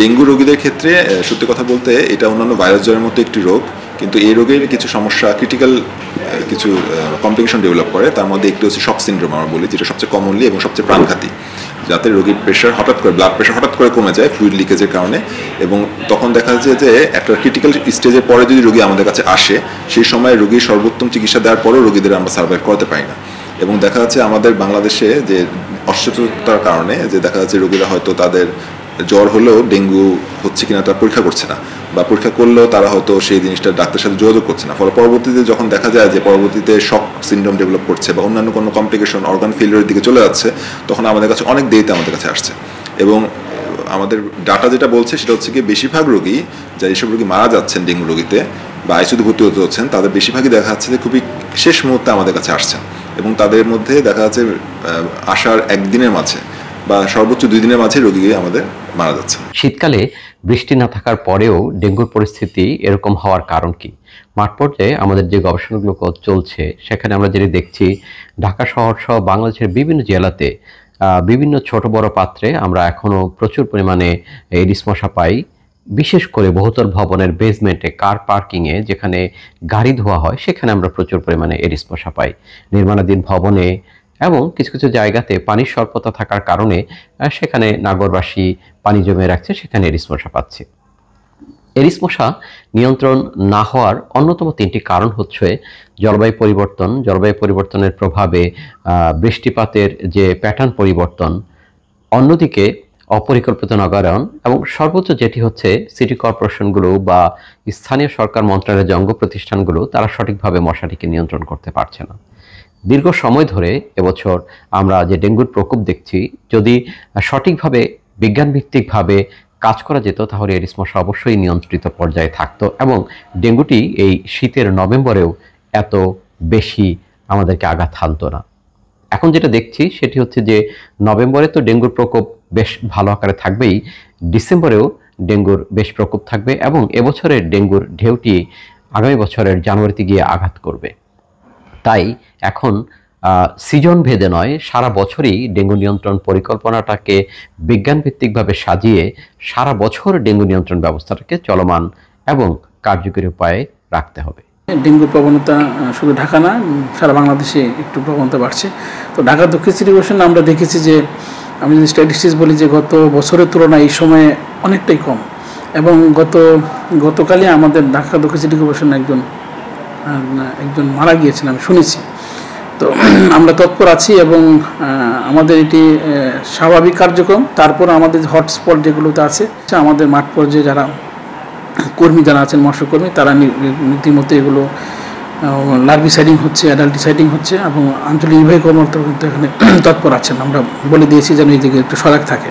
Dengue রোগীদের ক্ষেত্রে সত্যি কথা বলতে এটা অন্যান্য ভাইরাস জ্বরের মতো একটি রোগ, কিন্তু এই রোগের কিছু সমস্যা, ক্রিটিক্যাল কিছু কমপ্লিকেশন ডেভেলপ করে। তার মধ্যে একটি হচ্ছে শক সিনড্রোম আমরা বলি, যেটা সবচেয়ে কমনলি এবং সবচেয়ে প্রাণঘাতী, যাতে রোগীর প্রেশার হঠাৎ করে, ব্লাড প্রেশার হঠাৎ করে কমে যায় ফ্লুইড লিকেজের কারণে, এবং তখন দেখা যায় যে একটা ক্রিটিক্যাল স্টেজের পরে যদি রোগী আমাদের কাছে আসে, সেই সময় রোগীর সর্বোত্তম চিকিৎসা দেওয়ার পরেও রোগীদের আমরা সার্ভাইভ করতে পারি না। এবং দেখা যাচ্ছে আমাদের বাংলাদেশে যে অসচেতনতার কারণে যে দেখা যাচ্ছে রোগীরা হয়তো তাদের জ্বর হলেও ডেঙ্গু হচ্ছে কিনা তারা পরীক্ষা করছে না, বা পরীক্ষা করলেও তারা হয়তো সেই জিনিসটা ডাক্তারের সাথে যোগাযোগ করছে না। ফলে পরবর্তীতে যখন দেখা যায় যে পরবর্তীতে শক সিনড্রোম ডেভেলপ করছে বা অন্যান্য কোনো কমপ্লিকেশন, অর্গান ফেলিওরের দিকে চলে যাচ্ছে, তখন আমাদের কাছে অনেক দেরিতে আমাদের কাছে আসছে। এবং আমাদের ডাটা যেটা বলছে সেটা হচ্ছে কি, বেশিরভাগ রোগী, যারা এইসব রোগী মারা যাচ্ছেন ডেঙ্গু রোগীতে বা আইসিইউতে ভর্তি হতে হচ্ছেন, তাদের বেশিরভাগই দেখা যাচ্ছে যে খুবই শেষ মুহূর্তে আমাদের কাছে আসছেন, এবং তাদের মধ্যে দেখা যাচ্ছে আসার একদিনের মাঝে বা সর্বোচ্চ 2 দিনের মাঝে রোগী আমাদের মারা যাচ্ছে। শীতকালে বৃষ্টি না থাকার পরেও ডেঙ্গুর পরিস্থিতি এরকম হওয়ার কারণ কি? মাঠ পর্যায়ে আমাদের যে গবেষণাগুলো চলছে, সেখানে আমরা যেটা দেখছি, ঢাকা শহর সহ বাংলাদেশের বিভিন্ন জেলাতে বিভিন্ন ছোট বড় পাত্রে আমরা এখনো প্রচুর পরিমাণে এডিস মশা পাই। বিশেষ করে বহুতল ভবনের বেসমেন্টে, কার পার্কিংয়ে, যেখানে গাড়ি ধোয়া হয়, সেখানে আমরা প্রচুর পরিমাণে এডিস মশা পাই। নির্মাণাধীন ভবনে এবং কিছু কিছু জায়গাতে পানির স্বল্পতা থাকার কারণে সেখানে নাগরবাসী পানি জমে রাখছে, সেখানে এডিস মশা পাচ্ছে। এডিস মশা নিয়ন্ত্রণ না হওয়ার অন্যতম 3টি কারণ হচ্ছে জলবায়ু পরিবর্তন, জলবায়ু পরিবর্তনের প্রভাবে বৃষ্টিপাতের যে প্যাটার্ন পরিবর্তন, অন্যদিকে অপরিকল্পিত নগরায়ন, এবং সর্বোচ্চ যেটি হচ্ছে সিটি কর্পোরেশনগুলো বা স্থানীয় সরকার মন্ত্রণালয়ের যে অঙ্গ প্রতিষ্ঠানগুলো, তারা সঠিকভাবে মশাটিকে নিয়ন্ত্রণ করতে পারছে না। দীর্ঘ সময় ধরে এবছর আমরা যে ডেঙ্গুর প্রকোপ দেখছি, যদি সঠিকভাবে বিজ্ঞানভিত্তিকভাবে কাজ করা যেত, তাহলে এডিস মশা অবশ্যই নিয়ন্ত্রিত পর্যায়ে থাকতো এবং ডেঙ্গুটি এই শীতের নভেম্বরেও এত বেশি আমাদেরকে আঘাত হানতো না। এখন যেটা দেখছি সেটি হচ্ছে যে নভেম্বরে তো ডেঙ্গুর প্রকোপ বেশ ভালো আকারে থাকবেই, ডিসেম্বরেও ডেঙ্গুর বেশ প্রকোপ থাকবে, এবং এবছরের ডেঙ্গুর ঢেউটি আগামী বছরের জানুয়ারিতে গিয়ে আঘাত করবে। তাই এখন সিজন ভেদে নয়, সারা বছরই ডেঙ্গু নিয়ন্ত্রণ পরিকল্পনাটাকে বিজ্ঞানভিত্তিকভাবে সাজিয়ে সারা বছর ডেঙ্গু নিয়ন্ত্রণ ব্যবস্থাটাকে চলমান এবং কার্যকরী উপায়ে রাখতে হবে। ডেঙ্গুর প্রবণতা শুধু ঢাকা না, সারা বাংলাদেশে একটু প্রবণতা বাড়ছে। তো ঢাকা দক্ষিণ সিটি কর্পোরেশনে আমরা দেখেছি যে, আমি যদি স্ট্যাটিস্টিক্স বলি, যে গত বছরের তুলনায় এই সময়ে অনেকটাই কম, এবং গতকালই আমাদের ঢাকা দক্ষিণ সিটি কর্পোরেশন একজন মারা গিয়েছেন আমি শুনেছি। তো আমরা তৎপর আছি এবং আমাদের এটি স্বাভাবিক কার্যক্রম। তারপর আমাদের হটস্পট যেগুলোতে আছে, আমাদের মাঠ পর্যায়ে যারা কর্মী যারা আছেন, মৎস্যকর্মী, তারা রীতিমতো এগুলো লার্ভিসাইডিং হচ্ছে, অ্যাডাল্টিসাইডিং হচ্ছে, এবং আঞ্চলিক বিভাগীয় কর্মকর্তা কিন্তু এখানে তৎপর আছেন। আমরা বলে দিয়েছি যেন এই দিকে একটু সজাগ থাকে।